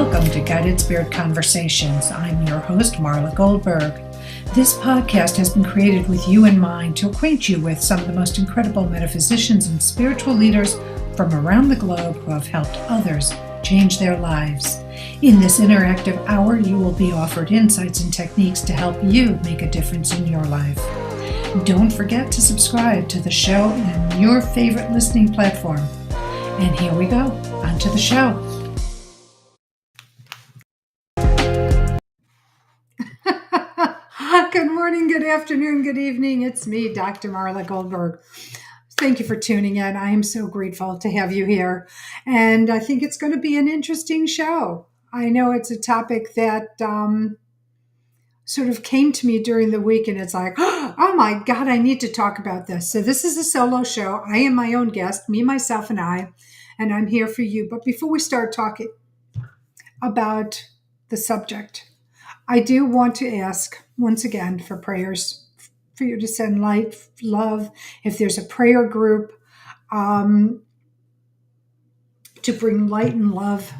Welcome to Guided Spirit Conversations. I'm your host, Marla Goldberrg. This podcast has been created with you in mind to acquaint you with some of the most incredible metaphysicians and spiritual leaders from around the globe who have helped others change their lives. In this interactive hour, you will be offered insights and techniques to help you make a difference in your life. Don't forget to subscribe to the show in your favorite listening platform. And here we go, on to the show. Good morning, good afternoon, good evening. It's me, Dr. Marla Goldberrg. Thank you for tuning in. I am so grateful to have you here. And I think it's going to be an interesting show. I know it's a topic that sort of came to me during the week, and it's like, oh my God, I need to talk about this. So this is a solo show. I am my own guest, me, myself, and I'm here for you. But before we start talking about the subject, I do want to ask once again for prayers, for you to send light, love. If there's a prayer group, to bring light and love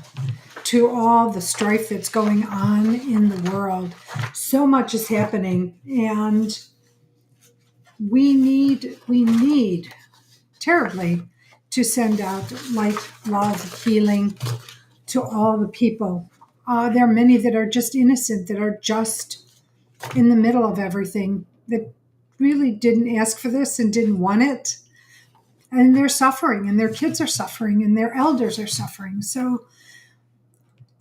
to all the strife that's going on in the world. So much is happening, and we need terribly to send out light, love, healing to all the people. There are many that are just innocent, that are just in the middle of everything, that really didn't ask for this and didn't want it. And they're suffering, and their kids are suffering, and their elders are suffering. So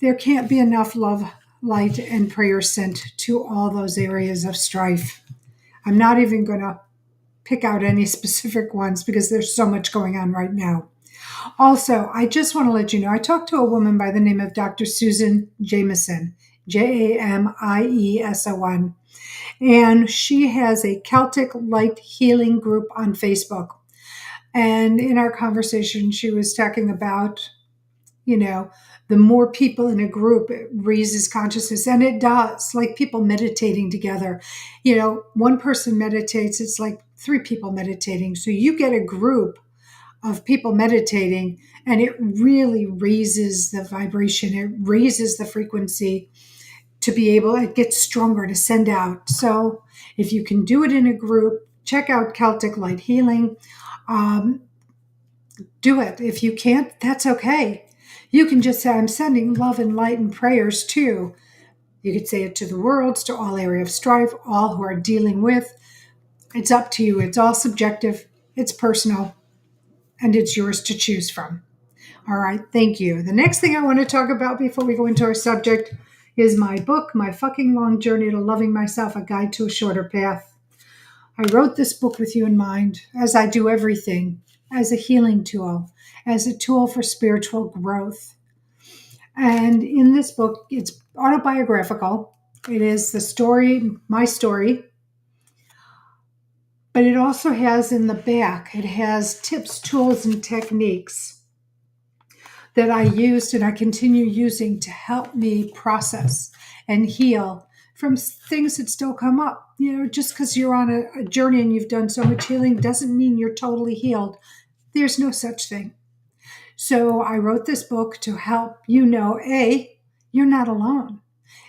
there can't be enough love, light, and prayer sent to all those areas of strife. I'm not even going to pick out any specific ones because there's so much going on right now. Also, I just want to let you know, I talked to a woman by the name of Dr. Susan Jameson, Jamieson, and she has a Celtic light healing group on Facebook. And in our conversation, she was talking about, the more people in a group, it raises consciousness, and it does, like people meditating together. One person meditates, it's like three people meditating. So you get a group of people meditating, and it really raises the vibration. It raises the frequency to be able, it gets stronger to send out. So if you can do it in a group, check out Celtic Light Healing. Do it. If you can't, that's okay. You can just say, I'm sending love and light and prayers to. You could say it to the worlds, to all area of strife, all who are dealing with. It's up to you. It's all subjective. It's personal. And it's yours to choose from. All right, thank you. The next thing I want to talk about before we go into our subject is my book, My Fucking Long Journey to Loving Myself, A Guide to a Shorter Path. I wrote this book with you in mind, as I do everything, as a healing tool, as a tool for spiritual growth. And in this book, it's autobiographical. It is the story, my story. But it also has in the back, it has tips, tools, and techniques that I used and I continue using to help me process and heal from things that still come up. Just because you're on a journey and you've done so much healing doesn't mean you're totally healed. There's no such thing. So I wrote this book to help you know, A, you're not alone.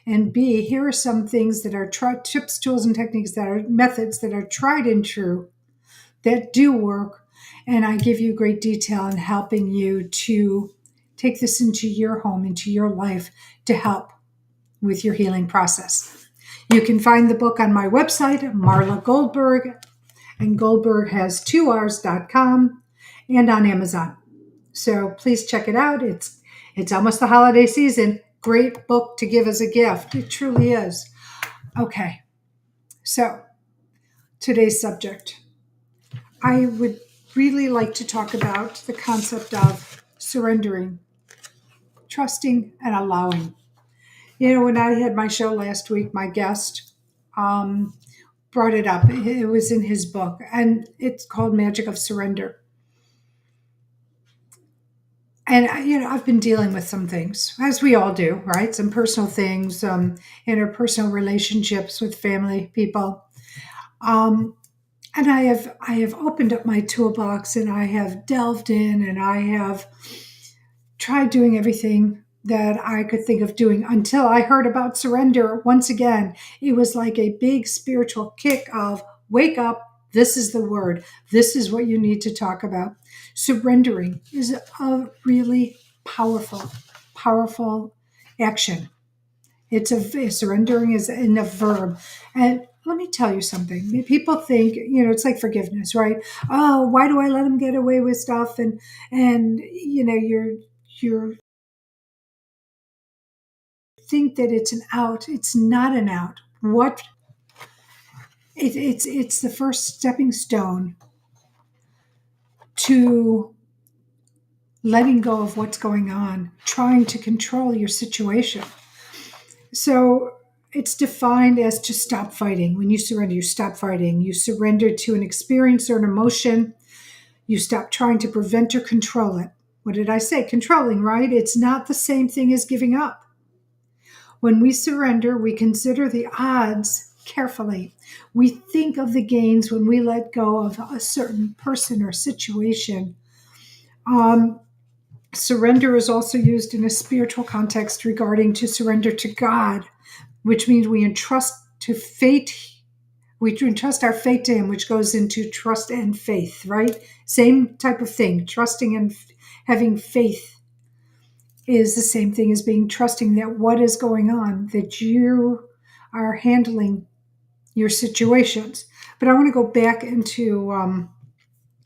And B, here are some things that are tips, tools, and techniques that are methods that are tried and true that do work. And I give you great detail in helping you to take this into your home, into your life to help with your healing process. You can find the book on my website, Marla Goldberrg, and Goldberg has 2Rs.com, and on Amazon. So please check it out. It's almost the holiday season. Great book to give as a gift. It truly is. Okay, so today's subject. I would really like to talk about the concept of surrendering, trusting, and allowing. When I had my show last week, my guest brought it up. It was in his book, and it's called Magic of Surrender. And, I've been dealing with some things, as we all do, right? Some personal things, interpersonal relationships with family, people. And I have opened up my toolbox, and I have delved in, and I have tried doing everything that I could think of doing until I heard about surrender. Once again, it was like a big spiritual kick of wake up. This is the word. This is what you need to talk about. Surrendering is a really powerful, powerful action. Surrendering is in a verb. And let me tell you something. People think, it's like forgiveness, right? Oh, why do I let them get away with stuff? And you're think that it's an out. It's not an out. It's the first stepping stone to letting go of what's going on, trying to control your situation. So it's defined as to stop fighting. When you surrender, you stop fighting. You surrender to an experience or an emotion. You stop trying to prevent or control it. What did I say? Controlling, right? It's not the same thing as giving up. When we surrender, we consider the odds carefully. We think of the gains when we let go of a certain person or situation. Surrender is also used in a spiritual context regarding to surrender to God, which means we entrust to fate. We entrust our fate to Him, which goes into trust and faith, right? Same type of thing. Trusting and having faith is the same thing as being trusting that what is going on, that you are handling your situations. But I want to go back into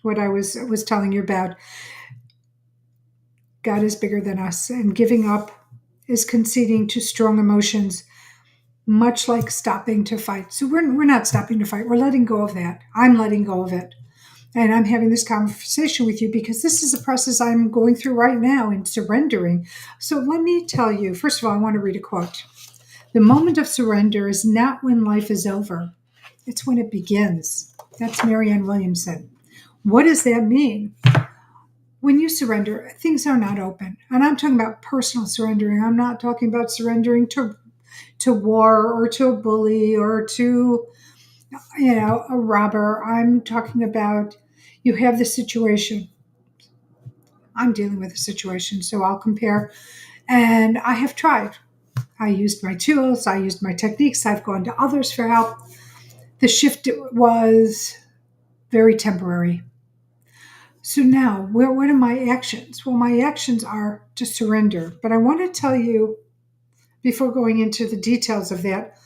what I was telling you about. God is bigger than us, and giving up is conceding to strong emotions, much like stopping to fight. So we're not stopping to fight. We're letting go of that. I'm letting go of it. And I'm having this conversation with you because this is a process I'm going through right now in surrendering. So let me tell you, first of all, I want to read a quote. The moment of surrender is not when life is over. It's when it begins. That's Marianne Williamson. What does that mean? When you surrender, things are not open. And I'm talking about personal surrendering. I'm not talking about surrendering to war or to a bully or to, a robber. I'm talking about you have the situation. I'm dealing with a situation, so I'll compare. And I have tried. I used my tools. I used my techniques. I've gone to others for help. The shift was very temporary. So now, what are my actions? Well, my actions are to surrender. But I want to tell you, before going into the details of that,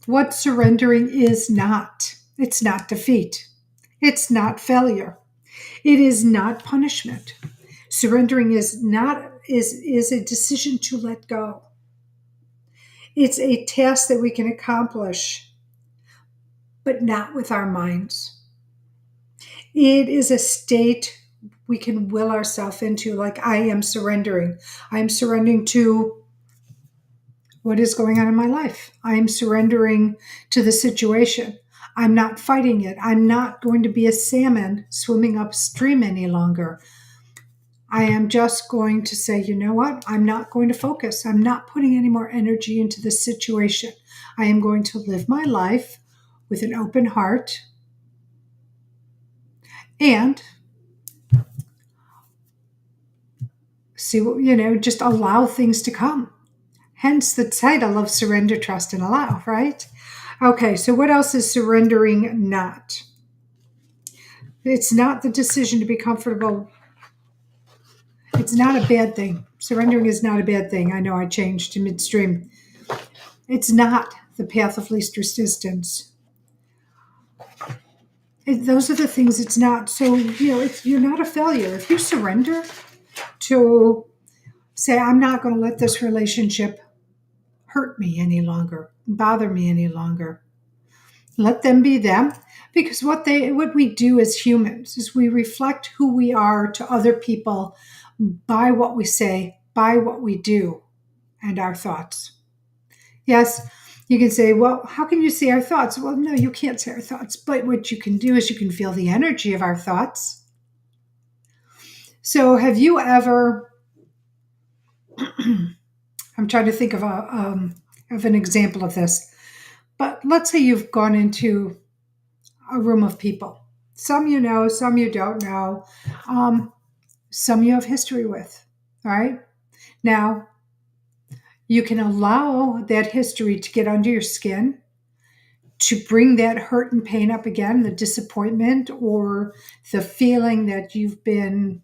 what surrendering is not. It's not defeat. It's not failure. It is not punishment. Surrendering is a decision to let go. It's a task that we can accomplish, but not with our minds. It is a state we can will ourselves into, like I am surrendering. I am surrendering to what is going on in my life. I am surrendering to the situation. I'm not fighting it. I'm not going to be a salmon swimming upstream any longer. I am just going to say, you know what? I'm not going to focus. I'm not putting any more energy into this situation. I am going to live my life with an open heart and see what, just allow things to come. Hence the title of Surrender, Trust, and Allow, right? Okay, so what else is surrendering not? It's not the decision to be comfortable. It's not a bad thing. Surrendering is not a bad thing. I know I changed to midstream. It's not the path of least resistance. Those are the things it's not. So, you're not a failure. If you surrender to say, I'm not going to let this relationship hurt me any longer, bother me any longer. Let them be them. Because what we do as humans is we reflect who we are to other people by what we say, by what we do, and our thoughts. Yes, you can say, well, how can you see our thoughts? Well, no, you can't see our thoughts. But what you can do is you can feel the energy of our thoughts. So have you ever, I'm trying to think of an example of this, but let's say you've gone into a room of people. Some you know, some you don't know, some you have history with, right? Now, You can allow that history to get under your skin, to bring that hurt and pain up again, the disappointment or the feeling that you've been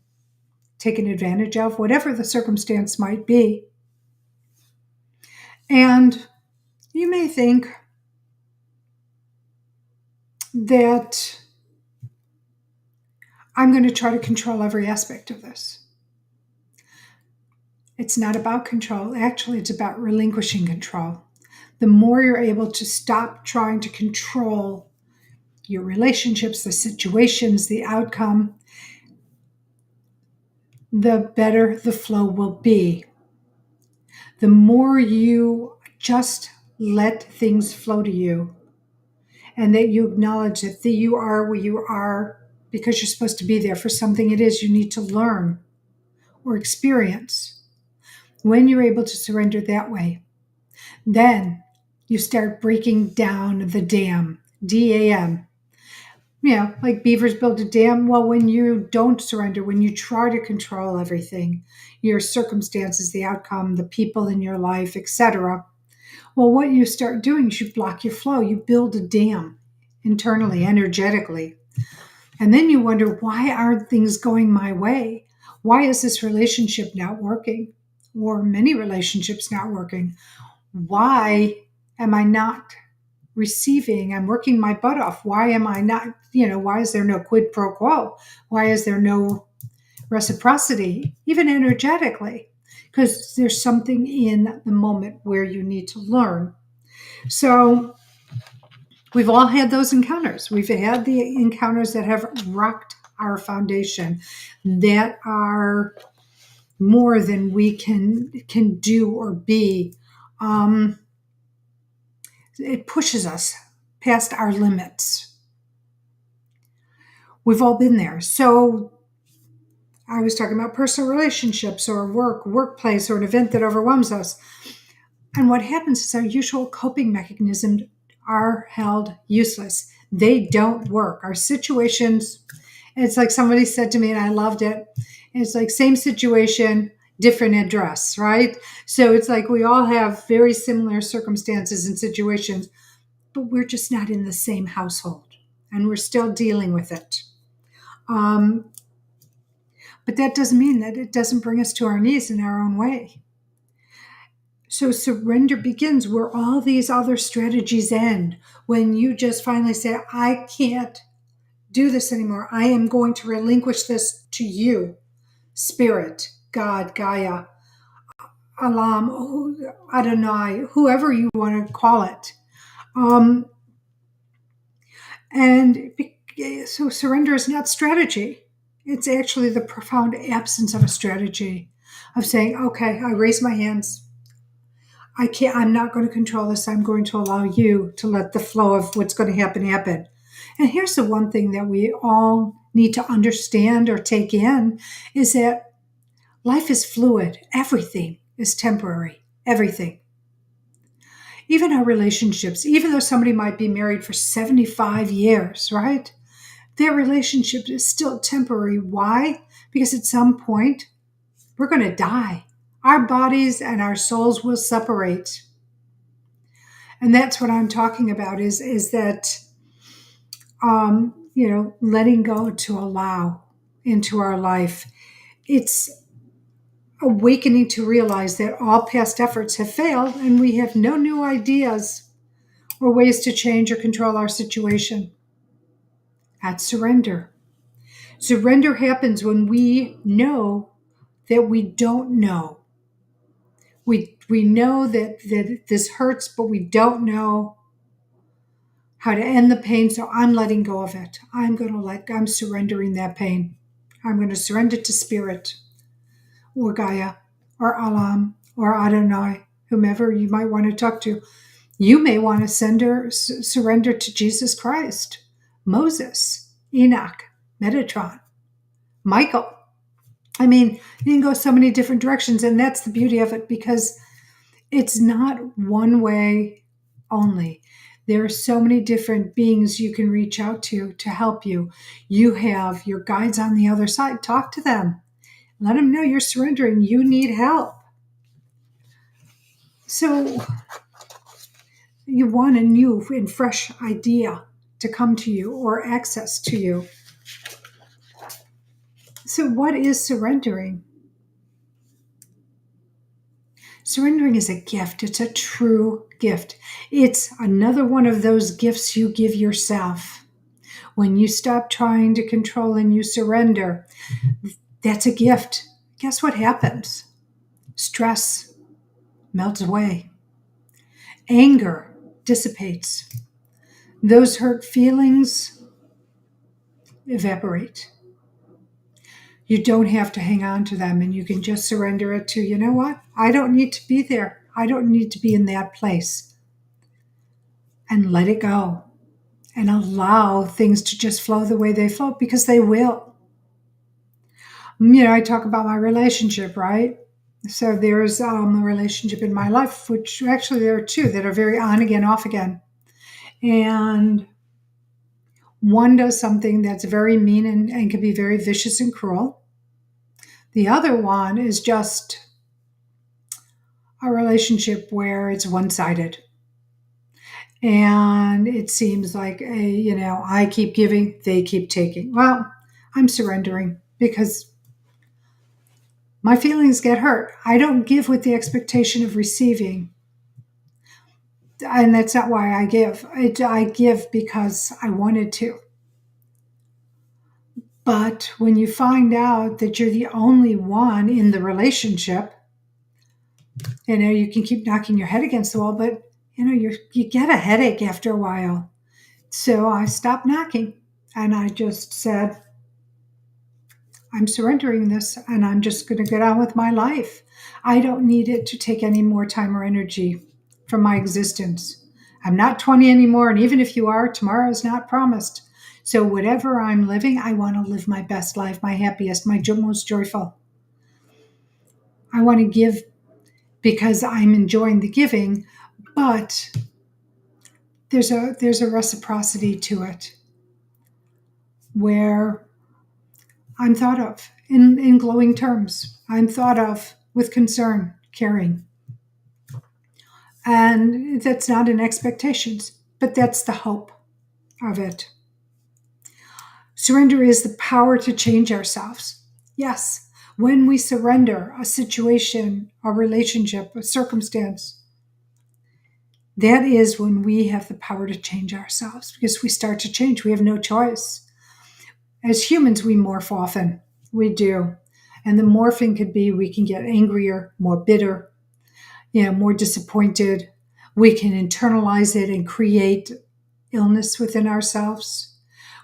taken advantage of, whatever the circumstance might be. And you may think that I'm going to try to control every aspect of this. It's not about control. Actually, it's about relinquishing control. The more you're able to stop trying to control your relationships, the situations, the outcome, the better the flow will be. The more you just let things flow to you, and that you acknowledge that you are where you are because you're supposed to be there for something it is you need to learn or experience. When you're able to surrender that way, then you start breaking down the dam, DAM. Like beavers build a dam. Well, when you don't surrender, when you try to control everything, your circumstances, the outcome, the people in your life, etc., well, what you start doing is you block your flow. You build a dam internally, energetically. And then you wonder, why aren't things going my way? Why is this relationship not working? Or many relationships not working? Why am I not receiving? I'm working my butt off. Why am I not, why is there no quid pro quo? Why is there no reciprocity, even energetically? Because there's something in the moment where you need to learn. So we've all had those encounters. We've had the encounters that have rocked our foundation, that are more than we can do or be. It pushes us past our limits. We've all been there. So I was talking about personal relationships or workplace, or an event that overwhelms us. And what happens is our usual coping mechanisms are held useless. They don't work. Our situations, it's like somebody said to me, and I loved it. It's like same situation, different address, right? So it's like we all have very similar circumstances and situations, but we're just not in the same household, and we're still dealing with it. But that doesn't mean that it doesn't bring us to our knees in our own way. So surrender begins where all these other strategies end. When you just finally say, I can't do this anymore. I am going to relinquish this to you, Spirit, God, Gaia, Alam, Adonai, whoever you want to call it. And so surrender is not strategy. It's actually the profound absence of a strategy of saying, okay, I raise my hands. I'm not going to control this. I'm going to allow you to let the flow of what's going to happen. And here's the one thing that we all need to understand or take in is that life is fluid. Everything is temporary. Everything. Even our relationships, even though somebody might be married for 75 years, right? Their relationship is still temporary. Why? Because at some point, we're going to die. Our bodies and our souls will separate. And that's what I'm talking about is that, letting go to allow into our life. It's awakening to realize that all past efforts have failed and we have no new ideas or ways to change or control our situation. That's surrender. Surrender happens when we know that we don't know. We know that this hurts, but we don't know how to end the pain, so I'm letting go of it. I'm surrendering that pain. I'm going to surrender to Spirit, or Gaia, or Alam, or Adonai, whomever you might want to talk to. You may want to surrender to Jesus Christ, Moses, Enoch, Metatron, Michael. I mean, you can go so many different directions, and that's the beauty of it, because it's not one way only. There are so many different beings you can reach out to help you. You have your guides on the other side. Talk to them. Let them know you're surrendering. You need help. So you want a new and fresh idea to come to you or access to you. So, what is surrendering? Surrendering is a gift. It's a true gift. It's another one of those gifts you give yourself. When you stop trying to control and you surrender, that's a gift. Guess what happens? Stress melts away, anger dissipates, those hurt feelings evaporate. You don't have to hang on to them, and you can just surrender it to, you know what? I don't need to be there. I don't need to be in that place. And let it go and allow things to just flow the way they flow, because they will. I talk about my relationship, right? So there's a relationship in my life, which actually there are two that are very on again, off again. And one does something that's very mean and can be very vicious and cruel. The other one is just a relationship where it's one-sided. And it seems like, I keep giving, they keep taking. Well, I'm surrendering because my feelings get hurt. I don't give with the expectation of receiving. And that's not why I give. I give because I wanted to. But when you find out that you're the only one in the relationship, you can keep knocking your head against the wall, but you get a headache after a while. So I stopped knocking and I just said, I'm surrendering this and I'm just going to get on with my life. I don't need it to take any more time or energy from my existence. I'm not 20 anymore, and even if you are, tomorrow is not promised. So whatever I'm living, I want to live my best life, my happiest, my most joyful. I want to give because I'm enjoying the giving, but there's a reciprocity to it where I'm thought of in glowing terms. I'm thought of with concern, caring. And that's not in expectations, but that's the hope of it. Surrender is the power to change ourselves. Yes, when we surrender a situation, a relationship, a circumstance, that is when we have the power to change ourselves, because we start to change. We have no choice. As humans, we morph often. We do. And the morphing could be we can get angrier, more bitter, more disappointed. We can internalize it and create illness within ourselves.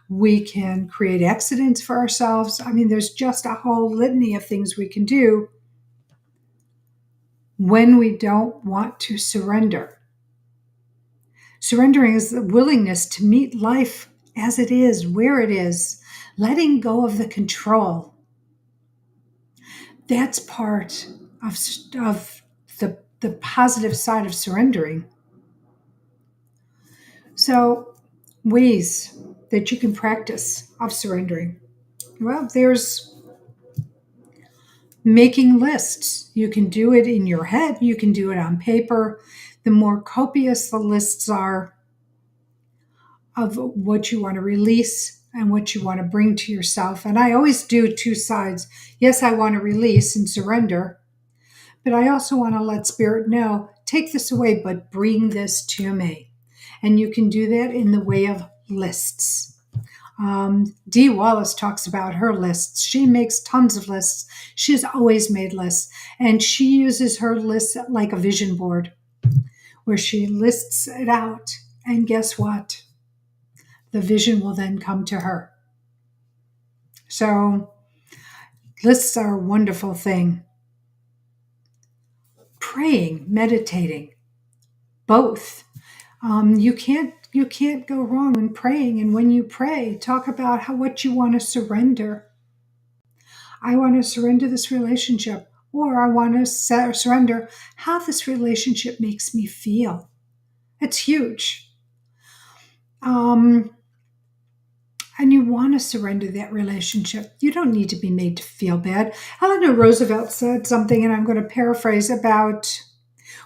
We can create accidents for ourselves. I mean, there's just a whole litany of things we can do when we don't want to surrender. Surrendering is the willingness to meet life as it is, where it is, letting go of the control. That's part of the positive side of surrendering. So, ways that you can practice of surrendering. Well, there's making lists. You can do it in your head. You can do it on paper. The more copious the lists are of what you want to release and what you want to bring to yourself. And I always do two sides. Yes, I want to release and surrender, but I also want to let Spirit know, take this away, but bring this to me. And you can do that in the way of lists. Dee Wallace talks about her lists. She makes tons of lists. She's always made lists. And she uses her lists like a vision board where she lists it out. And guess what? The vision will then come to her. So lists are a wonderful thing. Praying, meditating, both. You can't go wrong when praying. And when you pray, talk about what you want to surrender. I want to surrender this relationship, or I want to surrender how this relationship makes me feel. It's huge. And you want to surrender that relationship. You don't need to be made to feel bad. Eleanor Roosevelt said something, and I'm going to paraphrase, about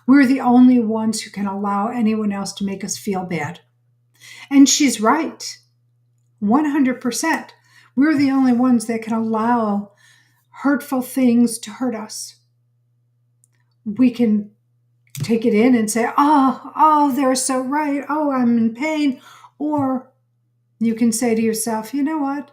We're the only ones who can allow anyone else to make us feel bad. And she's right, 100%. We're the only ones that can allow hurtful things to hurt us. We can take it in and say, oh, they're so right. Oh, I'm in pain. Or you can say to yourself, you know what?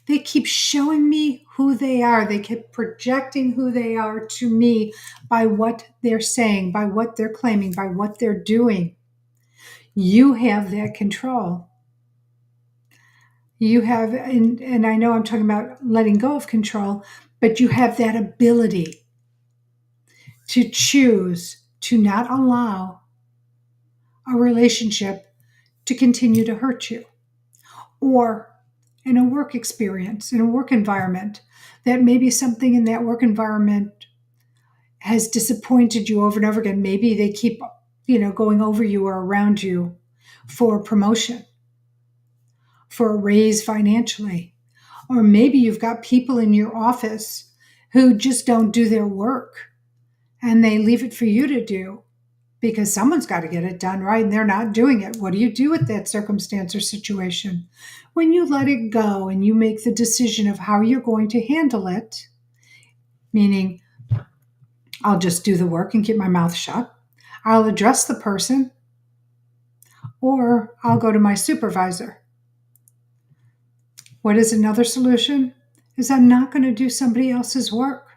They keep showing me who they are. They keep projecting who they are to me by what they're saying, by what they're claiming, by what they're doing. You have that control. You have, and I know I'm talking about letting go of control, but you have that ability to choose to not allow a relationship to continue to hurt you. Or in a work experience, in a work environment, that maybe something in that work environment has disappointed you over and over again. Maybe they keep, going over you or around you for promotion, for a raise financially. Or maybe you've got people in your office who just don't do their work and they leave it for you to do because someone's got to get it done, right? And they're not doing it. What do you do with that circumstance or situation? When you let it go and you make the decision of how you're going to handle it, meaning I'll just do the work and keep my mouth shut, I'll address the person, or I'll go to my supervisor. What is another solution? Is I'm not going to do somebody else's work.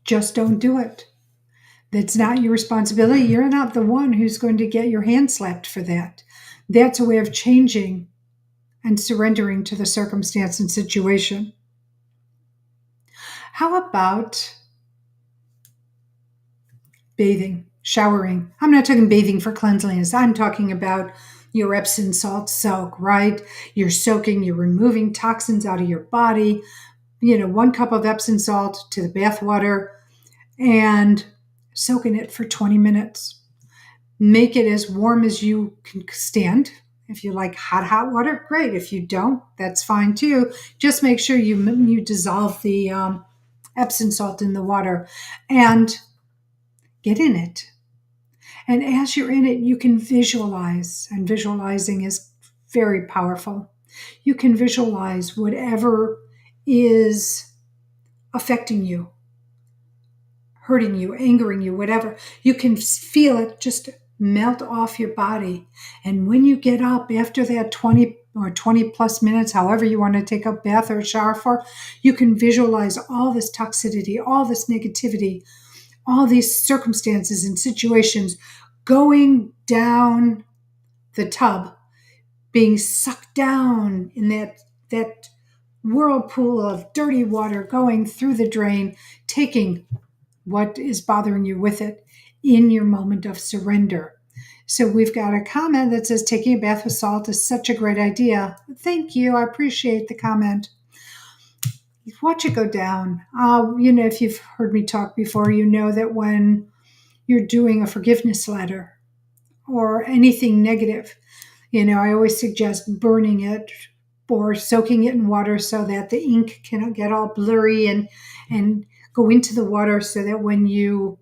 Just don't do it. That's not your responsibility. You're not the one who's going to get your hand slapped for that. That's a way of changing and surrendering to the circumstance and situation. How about bathing, showering? I'm not talking bathing for cleanliness. I'm talking about your Epsom salt soak, right? You're soaking, you're removing toxins out of your body. 1 cup of Epsom salt to the bath water and soak in it for 20 minutes. Make it as warm as you can stand. If you like hot water, great. If you don't, that's fine too. Just make sure you dissolve the Epsom salt in the water and get in it. And as you're in it, you can visualize, and visualizing is very powerful. You can visualize whatever is affecting you, hurting you, angering you, whatever. You can feel it just melt off your body. And when you get up after that 20 or 20 plus minutes, however you want to take a bath or a shower for, you can visualize all this toxicity, all this negativity, all these circumstances and situations going down the tub, being sucked down in that whirlpool of dirty water, going through the drain, taking what is bothering you with it in your moment of surrender. So we've got a comment that says taking a bath with salt is such a great idea. Thank you. I appreciate the comment. Watch it go down. If you've heard me talk before, you know that when you're doing a forgiveness letter or anything negative, I always suggest burning it or soaking it in water so that the ink can get all blurry and go into the water so that when you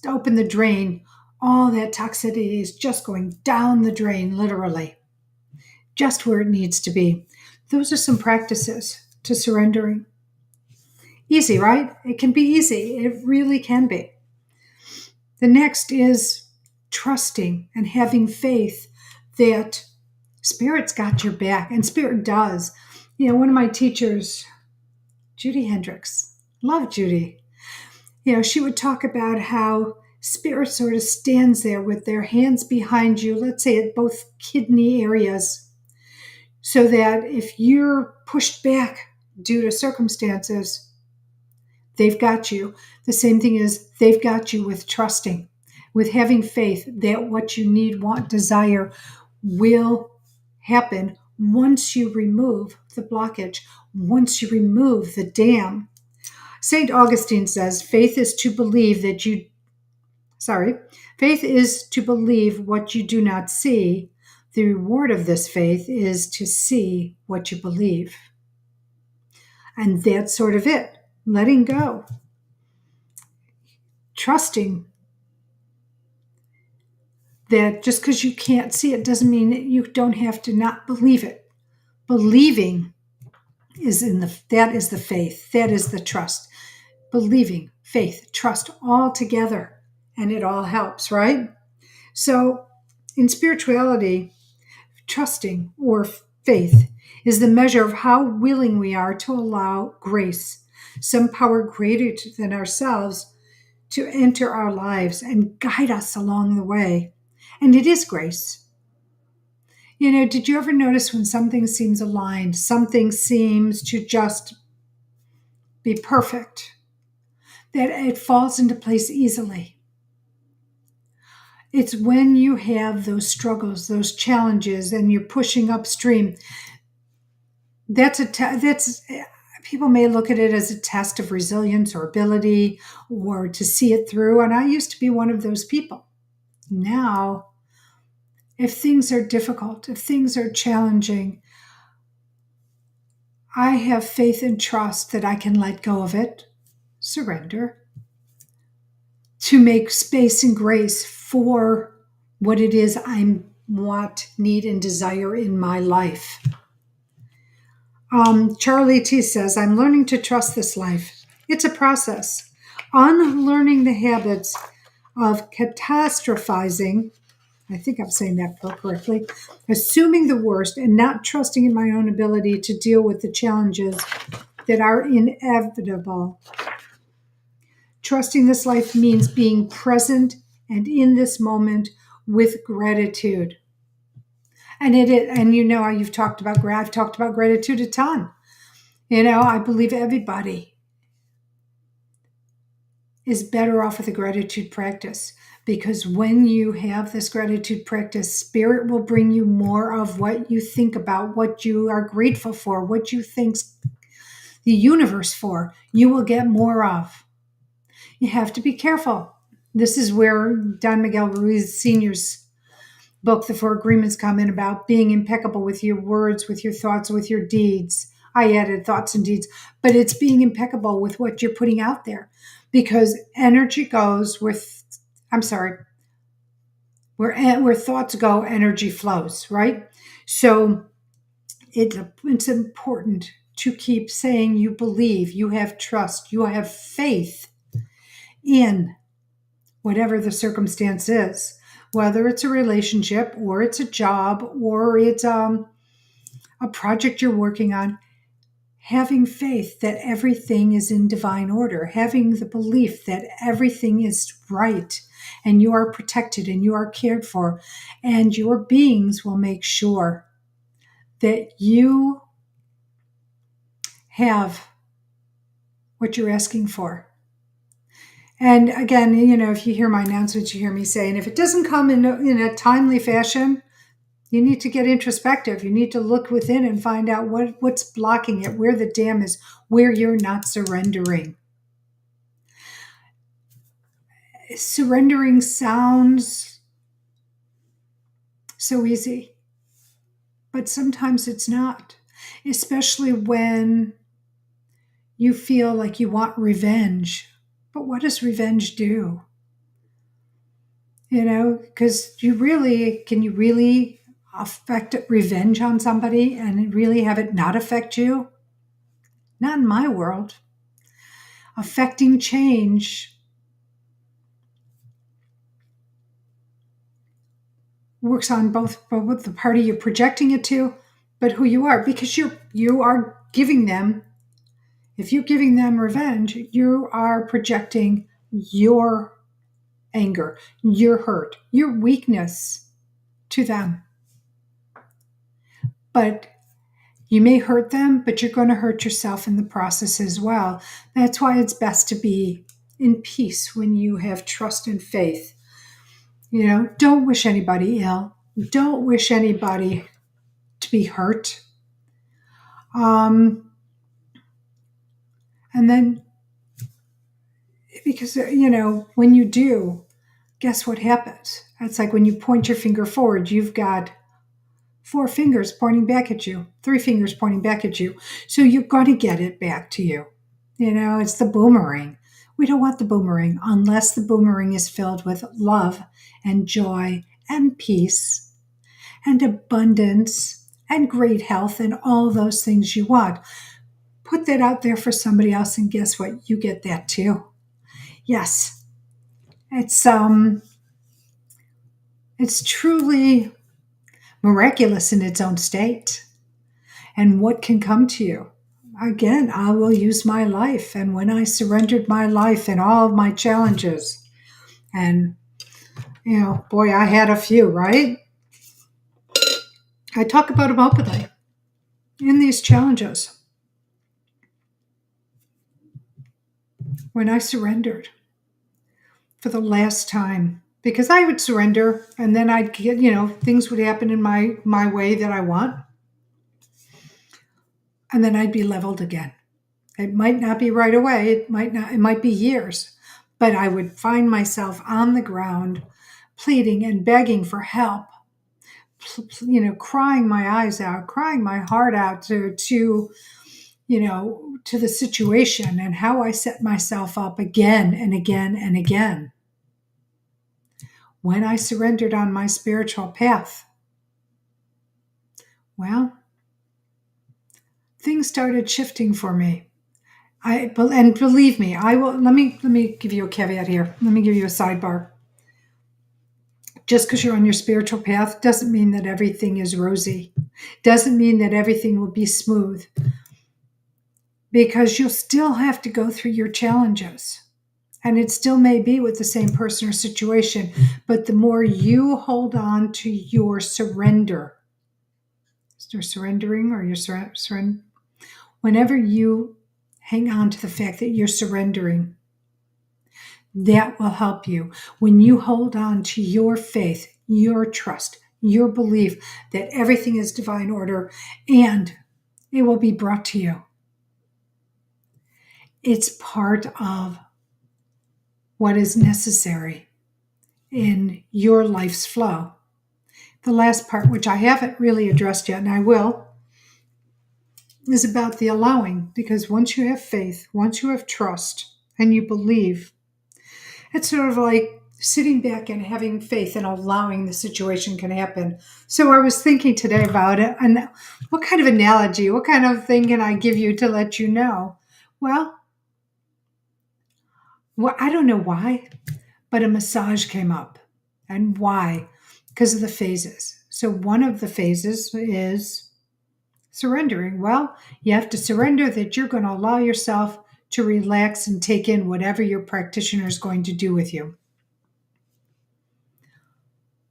open the drain, all that toxicity is just going down the drain, literally, just where it needs to be. Those are some practices to surrendering. Easy, right? It can be easy. It really can be. The next is trusting and having faith that Spirit's got your back, and Spirit does. One of my teachers, Judy Hendricks, love Judy. She would talk about how Spirit sort of stands there with their hands behind you, let's say at both kidney areas, so that if you're pushed back due to circumstances, they've got you. The same thing is they've got you with trusting, with having faith that what you need, want, desire will happen once you remove the blockage, once you remove the dam. St. Augustine says, faith is to believe what you do not see. The reward of this faith is to see what you believe. And that's sort of it. Letting go. Trusting that just because you can't see it doesn't mean that you don't have to not believe it. Believing that is the faith, that is the trust. Believing, faith, trust all together, and it all helps, right? So in spirituality, trusting or faith is the measure of how willing we are to allow grace, some power greater than ourselves, to enter our lives and guide us along the way. And it is grace. Did you ever notice when something seems aligned, something seems to just be perfect, that it falls into place easily? It's when you have those struggles, those challenges, and you're pushing upstream. That's people may look at it as a test of resilience or ability or to see it through. And I used to be one of those people. Now, if things are difficult, if things are challenging, I have faith and trust that I can let go of it, surrender, to make space and grace for what it is I want, need, and desire in my life. Charlie T says, I'm learning to trust this life. It's a process. Unlearning the habits of catastrophizing, I think I'm saying that correctly, assuming the worst and not trusting in my own ability to deal with the challenges that are inevitable. Trusting this life means being present and in this moment with gratitude. And I've talked about gratitude a ton. I believe everybody is better off with a gratitude practice, because when you have this gratitude practice, Spirit will bring you more of what you think about, what you are grateful for, what you think's the universe for. You will get more of. You have to be careful. This is where Don Miguel Ruiz Sr.'s book, The Four Agreements, come in about being impeccable with your words, with your thoughts, with your deeds. I added thoughts and deeds, but it's being impeccable with what you're putting out there, because energy goes where thoughts go, energy flows, right? So it's important to keep saying you believe, you have trust, you have faith in whatever the circumstance is, whether it's a relationship or it's a job or it's a project you're working on. Having faith that everything is in divine order, having the belief that everything is right and you are protected and you are cared for, and your beings will make sure that you have what you're asking for. And again, if you hear my announcements, you hear me say, and if it doesn't come in a timely fashion, you need to get introspective. You need to look within and find out what's blocking it, where the dam is, where you're not surrendering. Surrendering sounds so easy, but sometimes it's not, especially when you feel like you want revenge. But what does revenge do? Because can you really affect revenge on somebody and really have it not affect you? Not in my world. Affecting change works on both the party you're projecting it to, but who you are, because you are giving them. If you're giving them revenge, you are projecting your anger, your hurt, your weakness to them. But you may hurt them, but you're going to hurt yourself in the process as well. That's why it's best to be in peace when you have trust and faith. Don't wish anybody ill. Don't wish anybody to be hurt. And then, because, when you do, guess what happens? It's like when you point your finger forward, you've got 4 fingers pointing back at you, 3 fingers pointing back at you. So you're going to get it back to you. It's the boomerang. We don't want the boomerang unless the boomerang is filled with love and joy and peace and abundance and great health and all those things you want. Put that out there for somebody else, and guess what? You get that too. Yes, it's truly miraculous in its own state. And what can come to you? Again, I will use my life. And when I surrendered my life and all of my challenges, and boy, I had a few, right? I talk about them openly in these challenges. When I surrendered for the last time, because I would surrender and then I'd get, things would happen in my way that I want. And then I'd be leveled again. It might not be right away. It might be years, but I would find myself on the ground pleading and begging for help, crying my eyes out, crying my heart out to the situation and how I set myself up again and again and again. When I surrendered on my spiritual path, well, things started shifting for me. And believe me, I will. Let me give you a caveat here. Let me give you a sidebar. Just because you're on your spiritual path doesn't mean that everything is rosy. Doesn't mean that everything will be smooth. Because you'll still have to go through your challenges. And it still may be with the same person or situation. But the more you hold on to your surrender, you're surrendering or you're surrender. Whenever you hang on to the fact that you're surrendering, that will help you. When you hold on to your faith, your trust, your belief that everything is divine order and it will be brought to you. It's part of what is necessary in your life's flow. The last part, which I haven't really addressed yet, and I will, is about the allowing. Because once you have faith, once you have trust, and you believe, it's sort of like sitting back and having faith and allowing the situation can happen. So I was thinking today about it, and what kind of analogy, what kind of thing can I give you to let you know? Well, I don't know why, but a massage came up. And why? Because of the phases. So one of the phases is surrendering. Well, you have to surrender that you're going to allow yourself to relax and take in whatever your practitioner is going to do with you.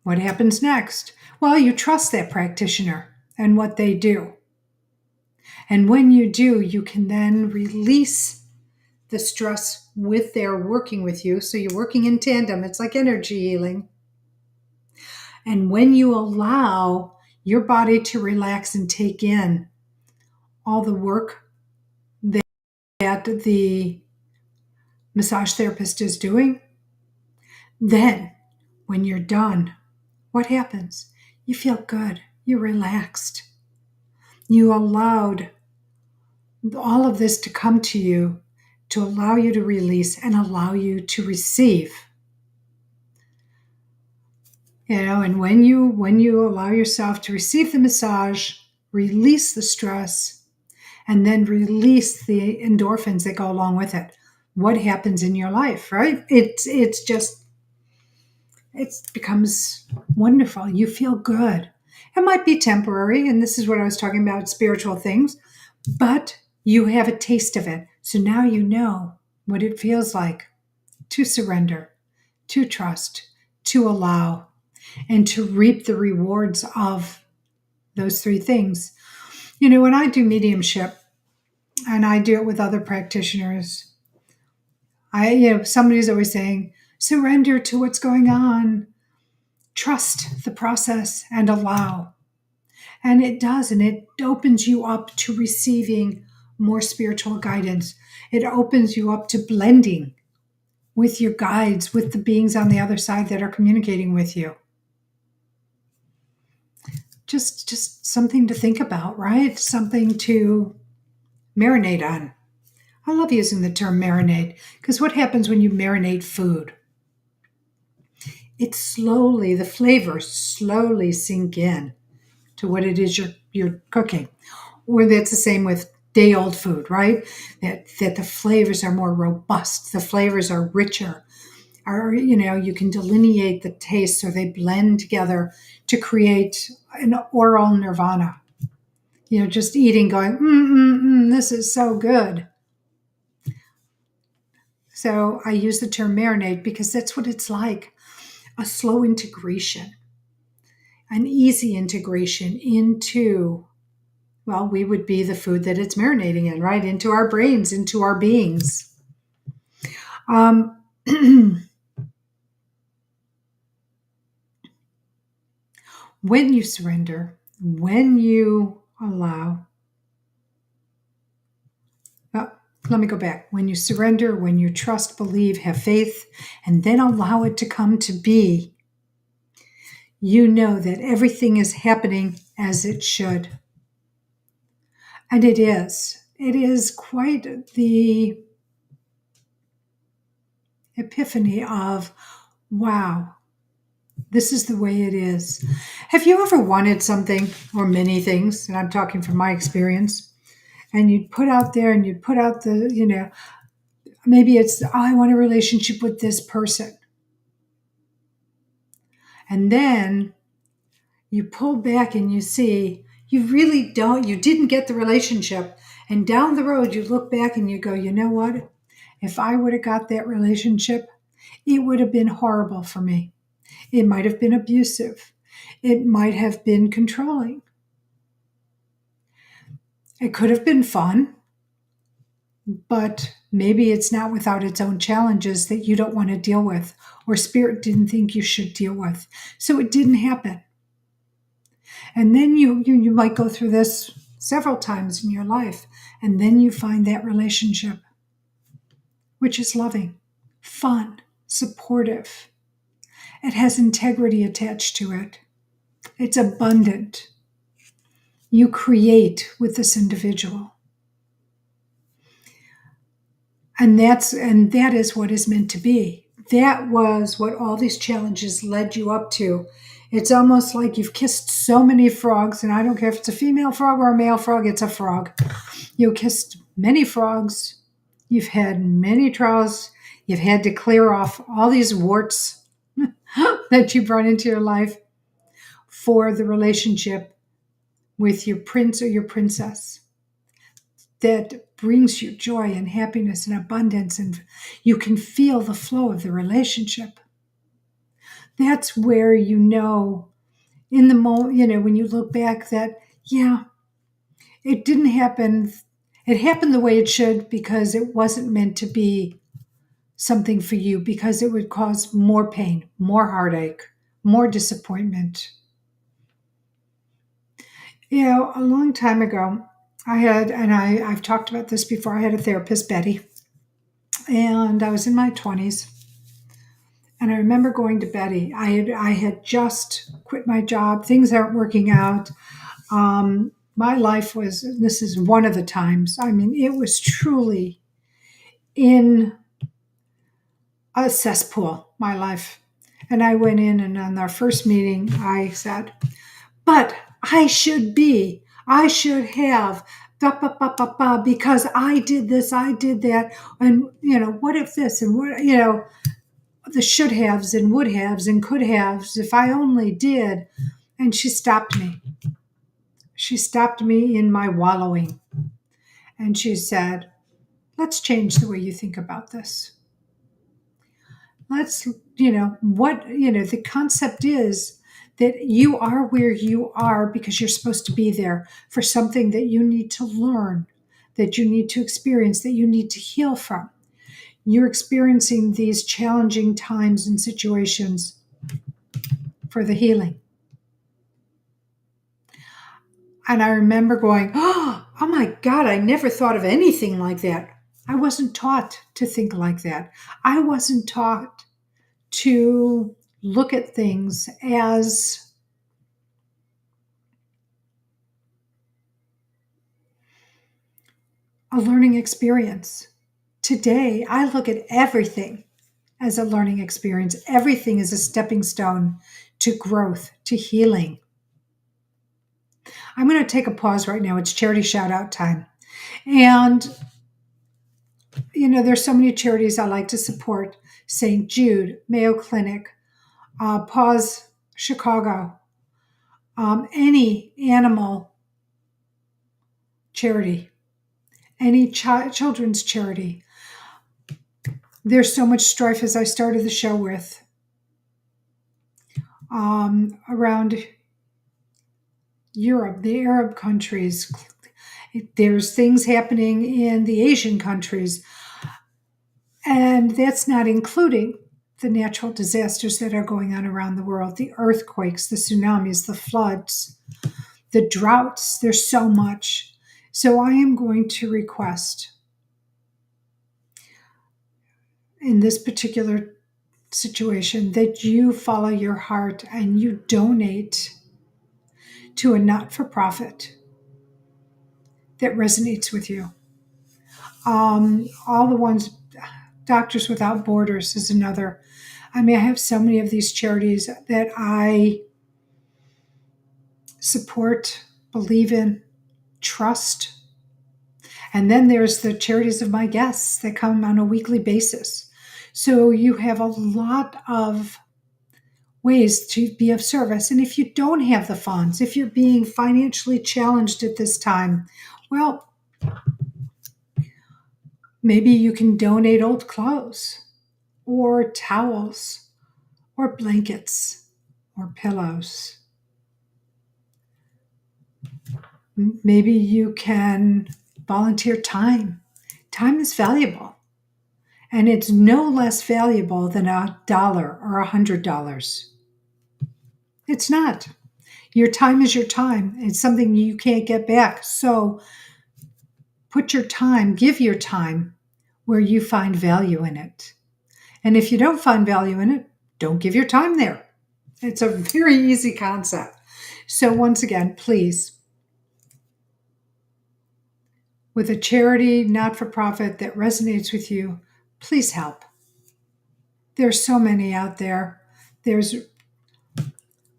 What happens next? Well, you trust that practitioner and what they do. And when you do, you can then release the stress with their working with you. So you're working in tandem. It's like energy healing. And when you allow your body to relax and take in all the work that the massage therapist is doing, then when you're done, what happens? You feel good. You're relaxed. You allowed all of this to come to you, to allow you to release and allow you to receive. And when you allow yourself to receive the massage, release the stress, and then release the endorphins that go along with it, what happens in your life, right? It becomes wonderful. You feel good. It might be temporary, and this is what I was talking about, spiritual things, but you have a taste of it. So now you know what it feels like to surrender, to trust, to allow, and to reap the rewards of those three things. When I do mediumship, and I do it with other practitioners, somebody's always saying, surrender to what's going on, trust the process, and allow. And it does, and it opens you up to receiving more spiritual guidance. It opens you up to blending with your guides, with the beings on the other side that are communicating with you. Just something to think about, right? Something to marinate on. I love using the term marinate, because what happens when you marinate food? the flavors slowly sink in to what it is you're cooking. Or that's the same with day old food, right? That the flavors are more robust, the flavors are richer, or you can delineate the taste so they blend together to create an oral nirvana. Just eating, going, this is so good. So I use the term marinate because that's what it's like, a slow integration, an easy integration into, well, we would be the food that it's marinating in, right? Into our brains, into our beings. Um, when you surrender, when you allow, well, let me go back. When you surrender, when you trust, believe, have faith, and then allow it to come to be, you know that everything is happening as it should. And it is. It is quite the epiphany of, wow, this is the way it is. Have you ever wanted something or many things? And I'm talking from my experience. And you'd put out there and you'd put out maybe it's, oh, I want a relationship with this person. And then you pull back and you see you really don't, you didn't get the relationship. And down the road, you look back and you go, you know what? If I would have got that relationship, it would have been horrible for me. It might have been abusive. It might have been controlling. It could have been fun, but maybe it's not without its own challenges that you don't want to deal with, or spirit didn't think you should deal with. So it didn't happen. And then you might go through this several times in your life, and then you find that relationship, which is loving, fun, supportive. It has integrity attached to it. It's abundant. You create with this individual. And that is what is meant to be. That was what all these challenges led you up to. It's almost like you've kissed so many frogs, and I don't care if it's a female frog or a male frog, it's a frog. You kissed many frogs. You've had many trials. You've had to clear off all these warts that you brought into your life for the relationship with your prince or your princess that brings you joy and happiness and abundance, and you can feel the flow of the relationship. That's where in the moment, when you look back that, yeah, it didn't happen. It happened the way it should because it wasn't meant to be something for you, because it would cause more pain, more heartache, more disappointment. A long time ago, I've talked about this before, I had a therapist, Betty, and I was in my 20s. And I remember going to Betty. I had just quit my job. Things aren't working out. My life this is one of the times, it was truly in a cesspool, my life. And I went in, and on our first meeting, I said, but I should have, ba, ba, ba, ba, ba, because I did this, I did that. And, what if this, and what, the should haves and would haves and could haves, if I only did. And she stopped me. She stopped me in my wallowing. And she said, let's change the way you think about this. Let's, the concept is that you are where you are because you're supposed to be there for something that you need to learn, that you need to experience, that you need to heal from. You're experiencing these challenging times and situations for the healing. And I remember going, oh my God, I never thought of anything like that. I wasn't taught to think like that. I wasn't taught to look at things as a learning experience. Today, I look at everything as a learning experience. Everything is a stepping stone to growth, to healing. I'm going to take a pause right now. It's charity shout out time. And, there's so many charities I like to support: St. Jude, Mayo Clinic, Paws Chicago, any animal charity, any children's charity. There's so much strife, as I started the show with, around Europe, the Arab countries. There's things happening in the Asian countries. And that's not including the natural disasters that are going on around the world: the earthquakes, the tsunamis, the floods, the droughts. There's so much. So I am going to request, in this particular situation, that you follow your heart and you donate to a not-for-profit that resonates with you. All the ones, Doctors Without Borders is another. I have so many of these charities that I support, believe in, trust. And then there's the charities of my guests that come on a weekly basis. So you have a lot of ways to be of service. And if you don't have the funds, if you're being financially challenged at this time, well, maybe you can donate old clothes or towels or blankets or pillows. Maybe you can volunteer time. Time is valuable, and it's no less valuable than $1 or $100. It's not. Your time is your time. It's something you can't get back. So put your time, give your time where you find value in it. And if you don't find value in it, don't give your time there. It's a very easy concept. So once again, please, with a charity, not-for-profit that resonates with you, please help. There's so many out there. There's,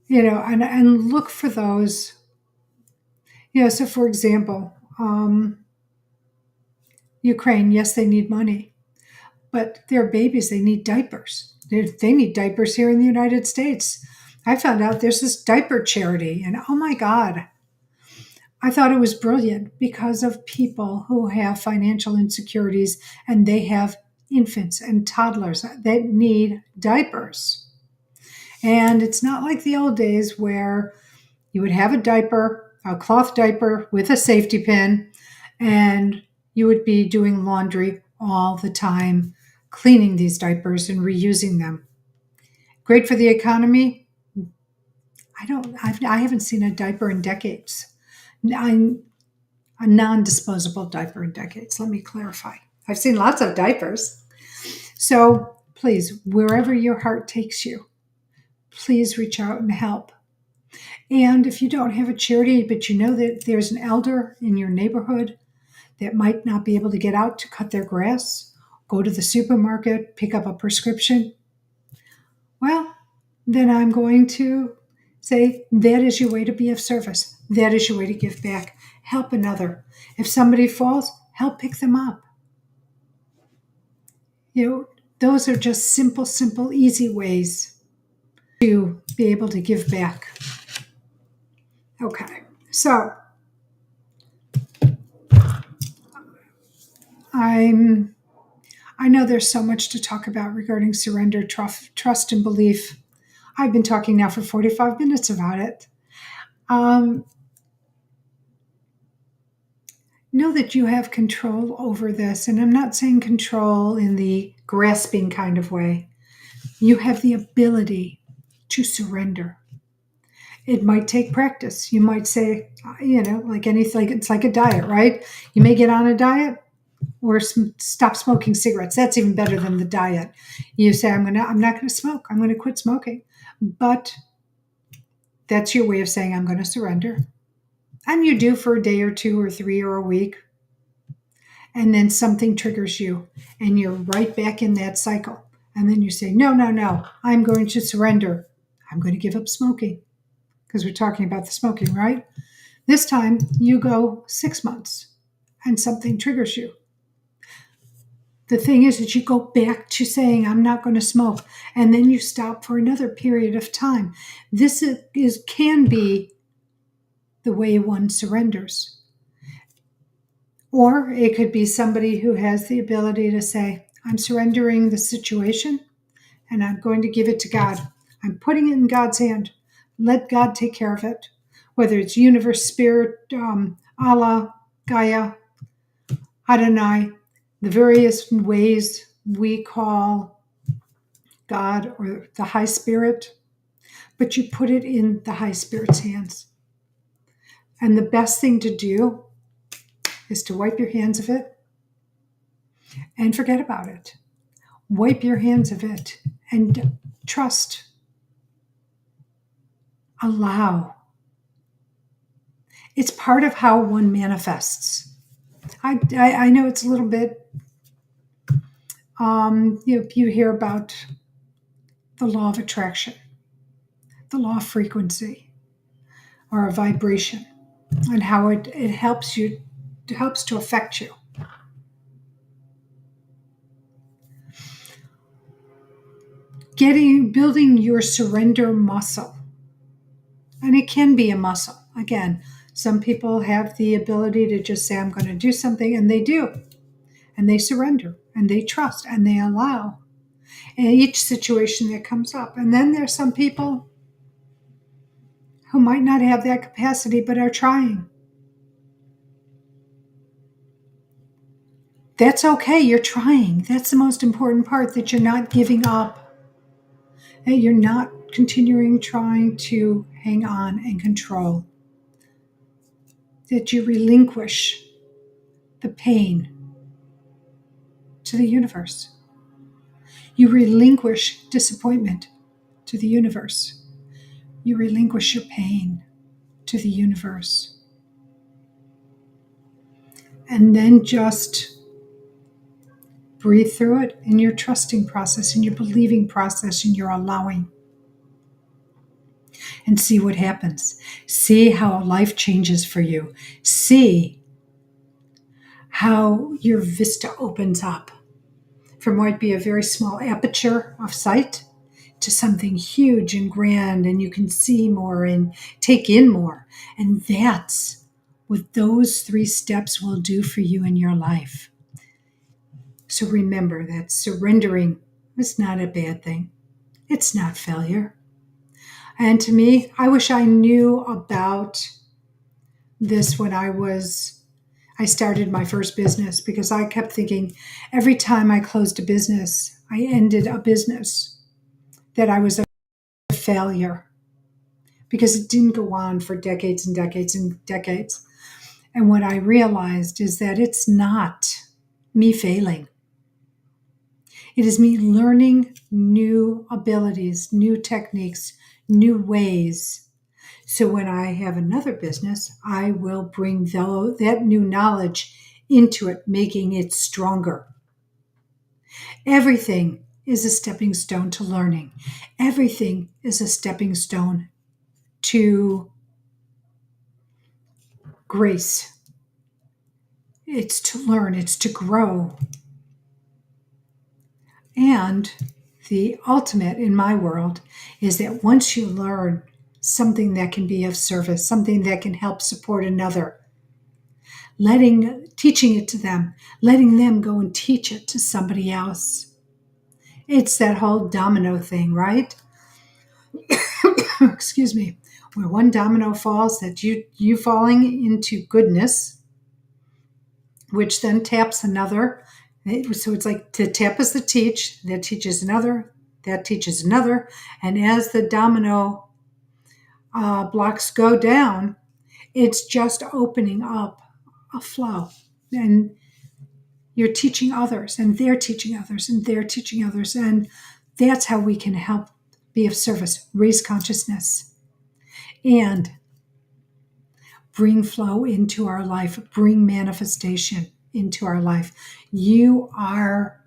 and look for those. So for example, Ukraine, yes, they need money, but they're babies. They need diapers. They need diapers here in the United States. I found out there's this diaper charity, and oh my God, I thought it was brilliant because of people who have financial insecurities and they have infants and toddlers that need diapers. And it's not like the old days where you would have a cloth diaper with a safety pin, and you would be doing laundry all the time, cleaning these diapers and reusing them. Great for the economy? I haven't seen a diaper in decades. A non-disposable diaper in decades. Let me clarify. I've seen lots of diapers. So please, wherever your heart takes you, please reach out and help. And if you don't have a charity, but you know that there's an elder in your neighborhood that might not be able to get out to cut their grass, go to the supermarket, pick up a prescription, well, then I'm going to say that is your way to be of service. That is your way to give back. Help another. If somebody falls, help pick them up. Those are just simple, easy ways to be able to give back. Okay, so I know there's so much to talk about regarding surrender, trust, and belief. I've been talking now for 45 minutes about it. Know that you have control over this, and I'm not saying control in the grasping kind of way. You have the ability to surrender. It might take practice. You might say, like anything, it's like a diet, right? You may get on a diet or stop smoking cigarettes. That's even better than the diet. You say, I'm not going to smoke. I'm going to quit smoking. But that's your way of saying, I'm going to surrender. And you do for a day or two or three or a week. And then something triggers you and you're right back in that cycle. And then you say, no, no, no, I'm going to surrender. I'm going to give up smoking, because we're talking about the smoking, right? This time you go 6 months and something triggers you. The thing is that you go back to saying, I'm not going to smoke. And then you stop for another period of time. This can be the way one surrenders. Or it could be somebody who has the ability to say, I'm surrendering the situation and I'm going to give it to God. I'm putting it in God's hand. Let God take care of it. Whether it's universe, spirit, Allah, Gaia, Adonai, the various ways we call God or the high spirit, but you put it in the high spirit's hands. And the best thing to do is to wipe your hands of it and forget about it. Wipe your hands of it and trust. Allow. It's part of how one manifests. I know it's a little bit, you hear about the law of attraction, the law of frequency, or a vibration, and how it helps you, it helps to affect you. Building your surrender muscle. And it can be a muscle. Again, some people have the ability to just say, I'm going to do something, and they do. And they surrender, and they trust, and they allow in each situation that comes up. And then there's some people who might not have that capacity, but are trying. That's okay. You're trying. That's the most important part, that you're not giving up, that you're not continuing trying to hang on and control, that you relinquish the pain to the universe. You relinquish disappointment to the universe. You relinquish your pain to the universe. And then just breathe through it in your trusting process, in your believing process, in your allowing. And see what happens. See how life changes for you. See how your vista opens up from what might be a very small aperture of sight to something huge and grand, and you can see more and take in more. And that's what those 3 steps will do for you in your life. So remember that surrendering is not a bad thing. It's not failure. And to me, I wish I knew about this when I started my first business, because I kept thinking every time I closed a business, I ended a business, that I was a failure, because it didn't go on for decades and decades and decades. And what I realized is that it's not me failing. It is me learning new abilities, new techniques, new ways. So when I have another business, I will bring that new knowledge into it, making it stronger. Everything is a stepping stone to learning. Everything is a stepping stone to grace. It's to learn, it's to grow. And the ultimate in my world is that once you learn something that can be of service, something that can help support another, teaching it to them, letting them go and teach it to somebody else. It's that whole domino thing, right? Excuse me. Where one domino falls, that you falling into goodness, which then taps another. So it's like the tap is the teach, that teaches another, that teaches another. And as the domino blocks go down, it's just opening up a flow. And you're teaching others, and they're teaching others, and they're teaching others. And that's how we can help be of service, raise consciousness, and bring flow into our life, bring manifestation into our life. You are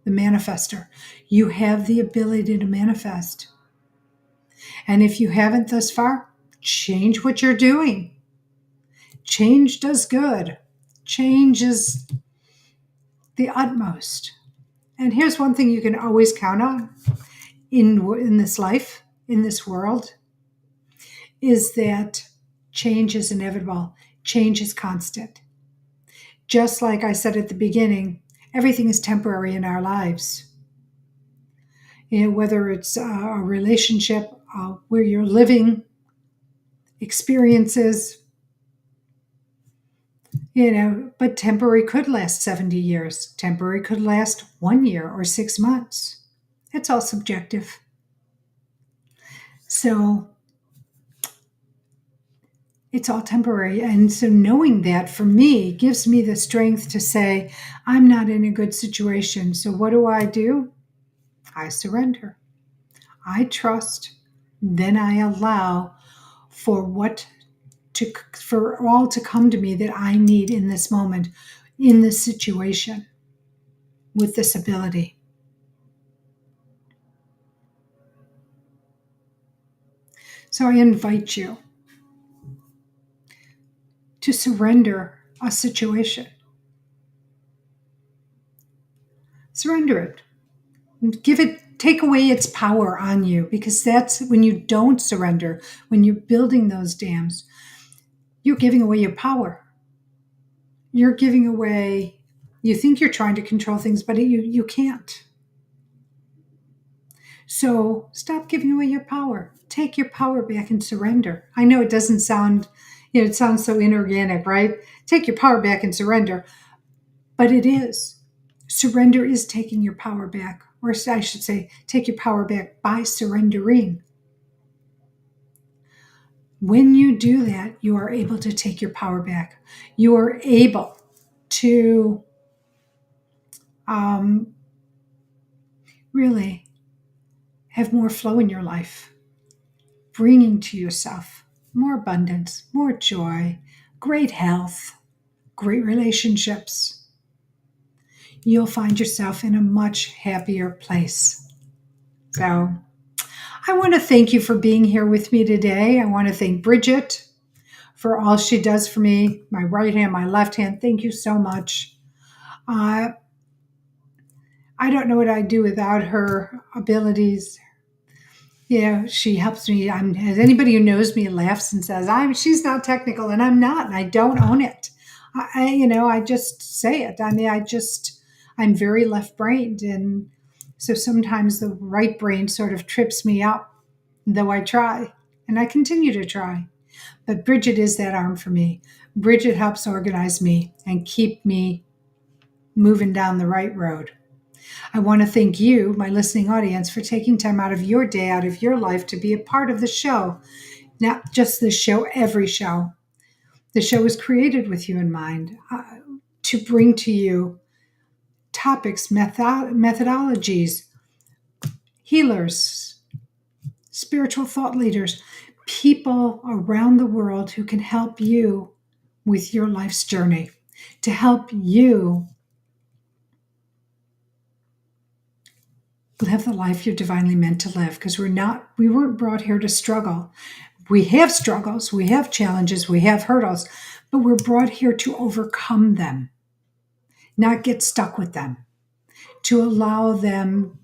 the manifester. You have the ability to manifest. And if you haven't thus far, change what you're doing. Change does good. Change is the utmost. And here's one thing you can always count on in this life, in this world, is that change is inevitable. Change is constant. Just like I said at the beginning, everything is temporary in our lives. Whether it's a relationship, where you're living, experiences, but temporary could last 70 years. Temporary could last 1 year or 6 months. It's all subjective. So it's all temporary. And so knowing that for me gives me the strength to say, I'm not in a good situation. So what do? I surrender. I trust. Then I allow for all to come to me that I need in this moment, in this situation, with this ability. So I invite you to surrender a situation. Surrender it. Take away its power on you, because that's when you don't surrender, when you're building those dams, you're giving away your power. You're giving away, you think you're trying to control things, but you can't. So stop giving away your power. Take your power back and surrender. I know it doesn't sound, it sounds so inorganic, right? Take your power back and surrender. But it is. Surrender is taking your power back. Or I should say, take your power back by surrendering. When you do that, you are able to take your power back. You are able to really have more flow in your life, bringing to yourself more abundance, more joy, great health, great relationships. You'll find yourself in a much happier place. So I want to thank you for being here with me today. I want to thank Bridget for all she does for me, my right hand, my left hand. Thank you so much. I don't know what I'd do without her abilities. She helps me. As anybody who knows me laughs and says, she's not technical, and I'm not, and I don't own it. I just say it. I'm very left-brained, and so sometimes the right brain sort of trips me up, though I try, and I continue to try. But Bridget is that arm for me. Bridget helps organize me and keep me moving down the right road. I want to thank you, my listening audience, for taking time out of your day, out of your life to be a part of the show. Not just this show, every show. The show was created with you in mind, to bring to you topics, methodologies, healers, spiritual thought leaders, people around the world who can help you with your life's journey, to help you live the life you're divinely meant to live, because we weren't brought here to struggle. We have struggles, we have challenges, we have hurdles, but we're brought here to overcome them, not get stuck with them, to allow them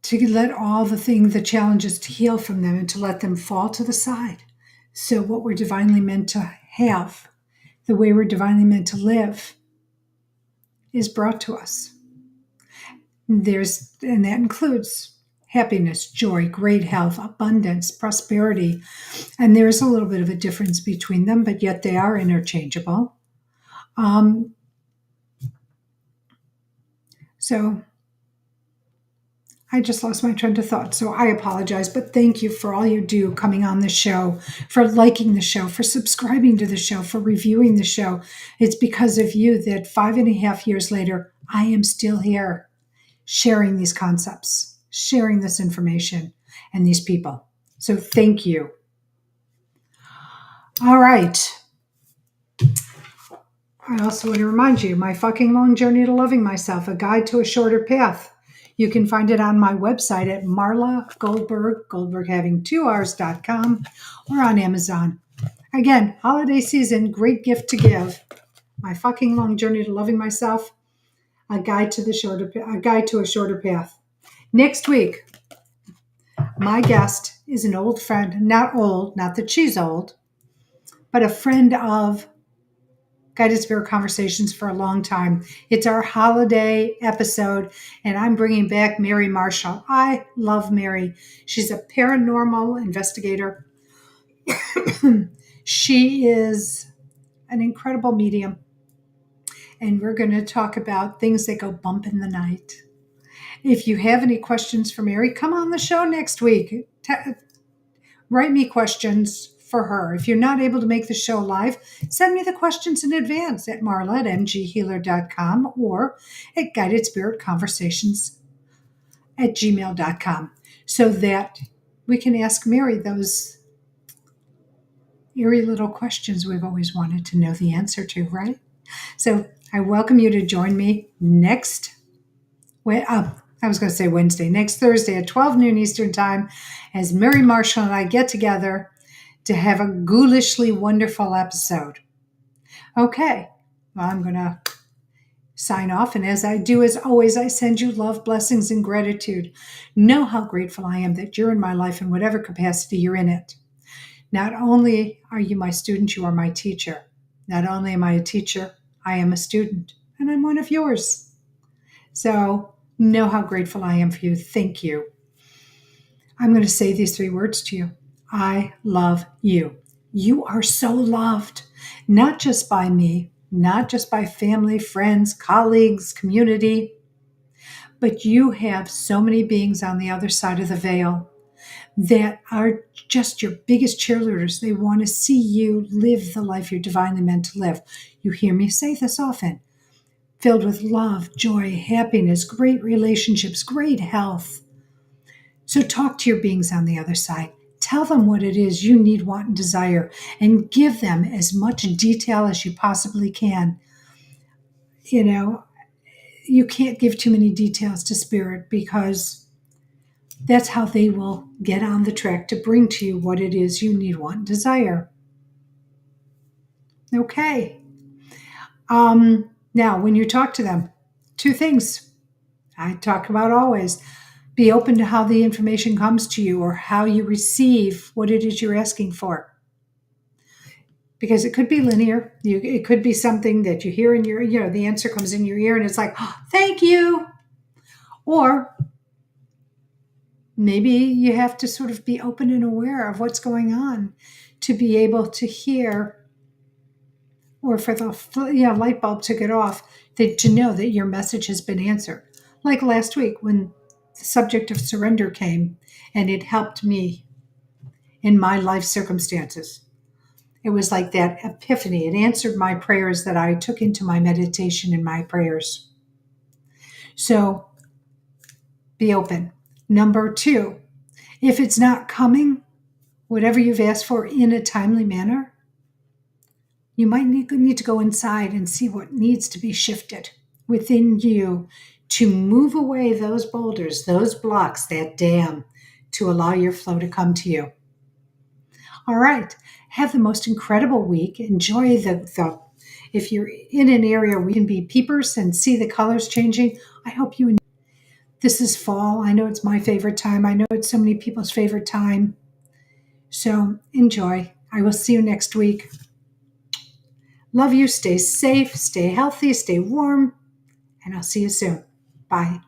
to let all the challenges to heal from them and to let them fall to the side. So what we're divinely meant to have, the way we're divinely meant to live, is brought to us. And that includes happiness, joy, great health, abundance, prosperity. And there's a little bit of a difference between them, but yet they are interchangeable. So I just lost my train of thought, so I apologize. But thank you for all you do coming on the show, for liking the show, for subscribing to the show, for reviewing the show. It's because of you that 5.5 years later, I am still here sharing these concepts, sharing this information and these people. So thank you. All right. I also want to remind you, My Fucking Long Journey to Loving Myself, A Guide to a Shorter Path. You can find it on my website at Marla Goldberrg, Goldberg having 2Rs.com, or on Amazon. Again, holiday season, great gift to give. My Fucking Long Journey to Loving Myself, A Guide to a Shorter Path. Next week, my guest is an old friend, not old, not that she's old, but a friend of Guided Spirit Conversations for a long time. It's our holiday episode, and I'm bringing back Mary Marshall. I love Mary. She's a paranormal investigator. She is an incredible medium, and we're going to talk about things that go bump in the night. If you have any questions for Mary, come on the show next week. Write me questions for her. If you're not able to make the show live, send me the questions in advance at marla@mghealer.com or at guidedspiritconversations@gmail.com so that we can ask Mary those eerie little questions we've always wanted to know the answer to, right? So I welcome you to join me next next Thursday at 12 noon Eastern Time as Mary Marshall and I get together to have a ghoulishly wonderful episode. Okay, well, I'm going to sign off. And as I do, as always, I send you love, blessings, and gratitude. Know how grateful I am that you're in my life in whatever capacity you're in it. Not only are you my student, you are my teacher. Not only am I a teacher, I am a student, and I'm one of yours. So know how grateful I am for you. Thank you. I'm going to say these 3 words to you. I love you. You are so loved, not just by me, not just by family, friends, colleagues, community, but you have so many beings on the other side of the veil that are just your biggest cheerleaders. They want to see you live the life you're divinely meant to live. You hear me say this often. Filled with love, joy, happiness, great relationships, great health. So talk to your beings on the other side. Tell them what it is you need, want, and desire, and give them as much detail as you possibly can. You know, you can't give too many details to Spirit because that's how they will get on the track to bring to you what it is you need, want, and desire. Okay. Now, when you talk to them, 2 things I talk about always. Be open to how the information comes to you or how you receive what it is you're asking for. Because it could be linear. It could be something that you hear in the answer comes in your ear and it's like, oh, thank you. Or maybe you have to sort of be open and aware of what's going on to be able to hear, or for the light bulb to get off, to know that your message has been answered. Like last week when the subject of surrender came and it helped me in my life circumstances. It was like that epiphany. It answered my prayers that I took into my meditation and my prayers. So be open. Number 2, if it's not coming, whatever you've asked for in a timely manner, you might need to go inside and see what needs to be shifted within you to move away those boulders, those blocks, that dam, to allow your flow to come to you. All right. Have the most incredible week. Enjoy if you're in an area where you can be peepers and see the colors changing, I hope you enjoy. This is fall. I know it's my favorite time. I know it's so many people's favorite time. So enjoy. I will see you next week. Love you. Stay safe, stay healthy, stay warm, and I'll see you soon. Bye.